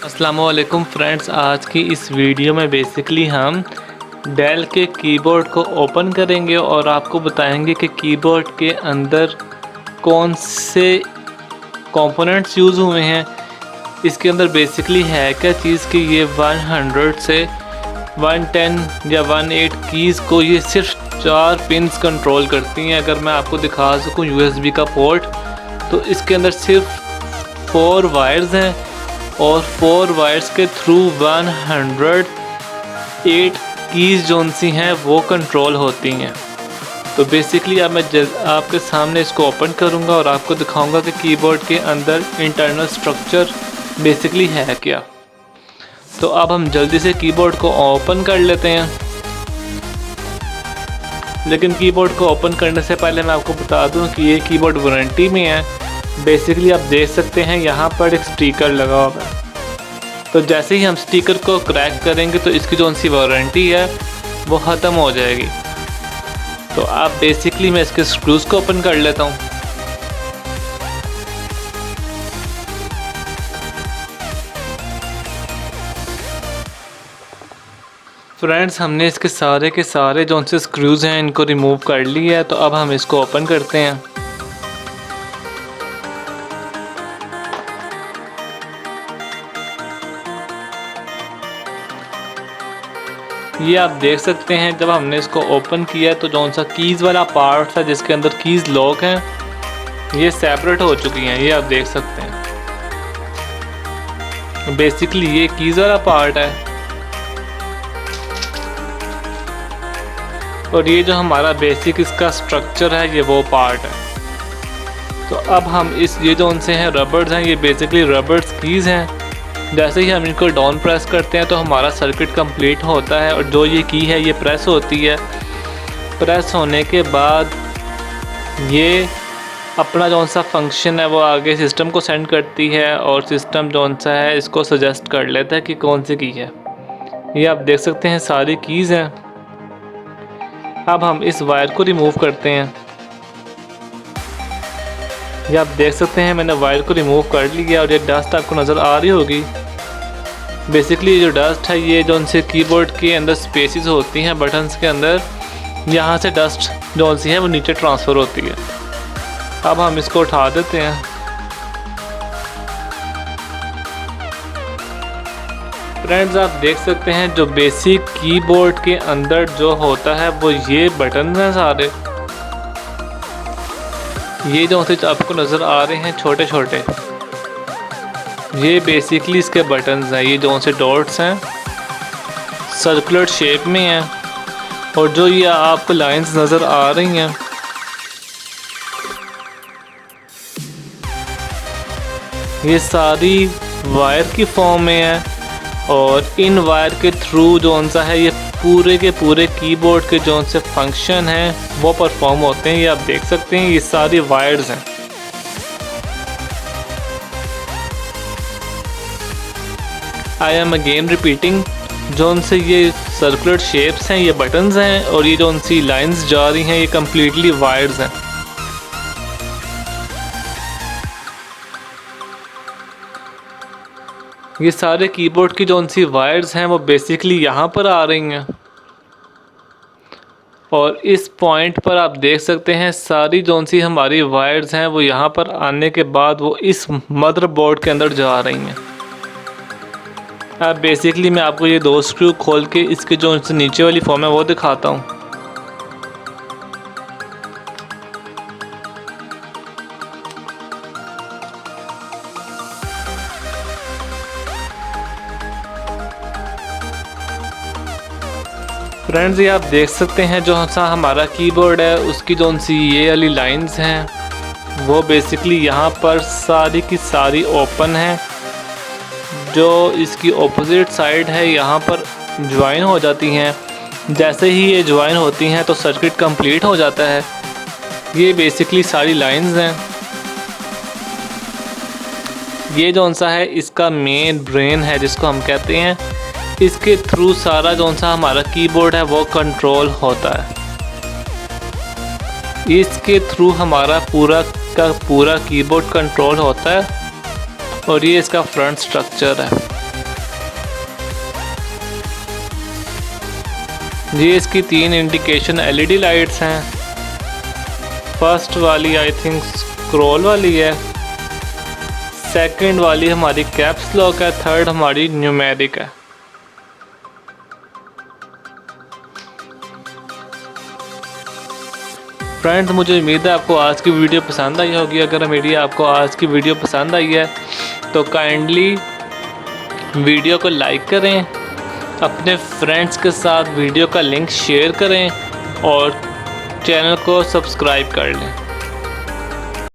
अस्सलामुअलैकुम फ्रेंड्स, आज की इस वीडियो में बेसिकली हम डेल के कीबोर्ड को ओपन करेंगे और आपको बताएंगे कि कीबोर्ड के अंदर कौन से कंपोनेंट्स यूज़ हुए हैं। इसके अंदर बेसिकली है क्या चीज़ कि ये 100 से 110 या 18 कीज़ को ये सिर्फ 4 पिन्स कंट्रोल करती हैं। अगर मैं आपको दिखा सकूं USB का पोर्ट, तो इसके अंदर सिर्फ 4 वायर्स हैं और 4 वायर्स के थ्रू 108 कीज़ जोन सी हैं वो कंट्रोल होती हैं। तो बेसिकली अब मैं आपके सामने इसको ओपन करूंगा और आपको दिखाऊंगा कि कीबोर्ड के अंदर इंटरनल स्ट्रक्चर बेसिकली है क्या। तो अब हम जल्दी से कीबोर्ड को ओपन कर लेते हैं। लेकिन कीबोर्ड को ओपन करने से पहले मैं आपको बता दूं कि ये कीबोर्ड वारंटी में है। बेसिकली आप देख सकते हैं यहाँ पर एक स्टिकर लगा हुआ है। तो जैसे ही हम स्टिकर को क्रैक करेंगे तो इसकी जो सी वारंटी है वो ख़त्म हो जाएगी। तो आप बेसिकली मैं इसके स्क्रूज़ को ओपन कर लेता हूँ। फ्रेंड्स, हमने इसके सारे के सारे जो से स्क्रूज़ हैं इनको रिमूव कर लिया है। तो अब हम इसको ओपन करते हैं। ये आप देख सकते हैं जब हमने इसको ओपन किया तो जो सा कीज़ वाला पार्ट था जिसके अंदर कीज़ लॉक हैं, ये सेपरेट हो चुकी हैं। ये आप देख सकते हैं। बेसिकली ये कीज़ वाला पार्ट है और ये जो हमारा बेसिक इसका स्ट्रक्चर है ये वो पार्ट है। तो अब हम ये जो उनसे हैं रबर्स हैं, ये बेसिकली रबर्स कीज़ हैं। जैसे ही हम इनको डाउन प्रेस करते हैं तो हमारा सर्किट कंप्लीट होता है और जो ये की है ये प्रेस होती है। प्रेस होने के बाद ये अपना जो सा फंक्शन है वो आगे सिस्टम को सेंड करती है और सिस्टम जो सा है इसको सजेस्ट कर लेता है कि कौन सी की है। ये आप देख सकते हैं सारी कीज़ हैं। अब हम इस वायर को रिमूव करते हैं। ये आप देख सकते हैं मैंने वायर को रिमूव कर लिया और ये डस्ट आपको नज़र आ रही होगी। बेसिकली जो डस्ट है ये जो उनसे कीबोर्ड के अंदर स्पेसेस होती हैं बटन्स के अंदर, यहाँ से डस्ट जो सी है वो नीचे ट्रांसफ़र होती है। अब हम इसको उठा देते हैं। फ्रेंड्स, आप देख सकते हैं जो बेसिक कीबोर्ड के अंदर जो होता है वो ये बटन हैं सारे। ये जो से आपको नज़र आ रहे हैं छोटे छोटे, ये बेसिकली इसके बटन्स हैं। ये जो से डॉट्स हैं सर्कुलर शेप में हैं और जो ये आपको लाइंस नज़र आ रही हैं ये सारी वायर की फॉर्म में है और इन वायर के थ्रू जो सा है ये पूरे के पूरे कीबोर्ड के जो से फंक्शन हैं वो परफॉर्म होते हैं। ये आप देख सकते हैं ये सारी वायर्स हैं। आई एम अगेन रिपीटिंग, जो से ये सर्कुलर शेप्स हैं ये बटन्स हैं और ये जो सी लाइंस जा रही हैं ये कम्प्लीटली वायर्स हैं। ये सारे कीबोर्ड की जो सी वायर्स हैं वो बेसिकली यहाँ पर आ रही हैं और इस पॉइंट पर आप देख सकते हैं सारी जो सी हमारी वायर्स हैं वो यहाँ पर आने के बाद वो इस मदरबोर्ड के अंदर जा रही हैं। अब बेसिकली मैं आपको ये 2 स्क्रू खोल के इसके जो नीचे वाली फॉर्म है वो दिखाता हूँ। फ्रेंड्स, ये आप देख सकते हैं जो सा हमारा कीबोर्ड है उसकी जो सी ये वाली लाइंस हैं वो बेसिकली यहाँ पर सारी की सारी ओपन है। जो इसकी ऑपोजिट साइड है यहाँ पर ज्वाइन हो जाती हैं। जैसे ही ये ज्वाइन होती हैं तो सर्किट कंप्लीट हो जाता है। ये बेसिकली सारी लाइंस हैं। ये जो सा है इसका मेन ब्रेन है जिसको हम कहते हैं। इसके थ्रू सारा जो सा हमारा कीबोर्ड है वो कंट्रोल होता है। इसके थ्रू हमारा पूरा का पूरा कीबोर्ड कंट्रोल होता है और ये इसका फ्रंट स्ट्रक्चर है। ये इसकी 3 इंडिकेशन एलईडी लाइट्स हैं। फर्स्ट वाली आई थिंक स्क्रॉल वाली है, सेकंड वाली हमारी कैप्स लॉक है, थर्ड हमारी न्यूमेरिक है। फ्रेंड्स, मुझे उम्मीद है आपको आज की वीडियो पसंद आई होगी। अगर मेरी आपको आज की वीडियो पसंद आई है तो काइंडली वीडियो को लाइक करें, अपने फ्रेंड्स के साथ वीडियो का लिंक शेयर करें और चैनल को सब्सक्राइब कर लें।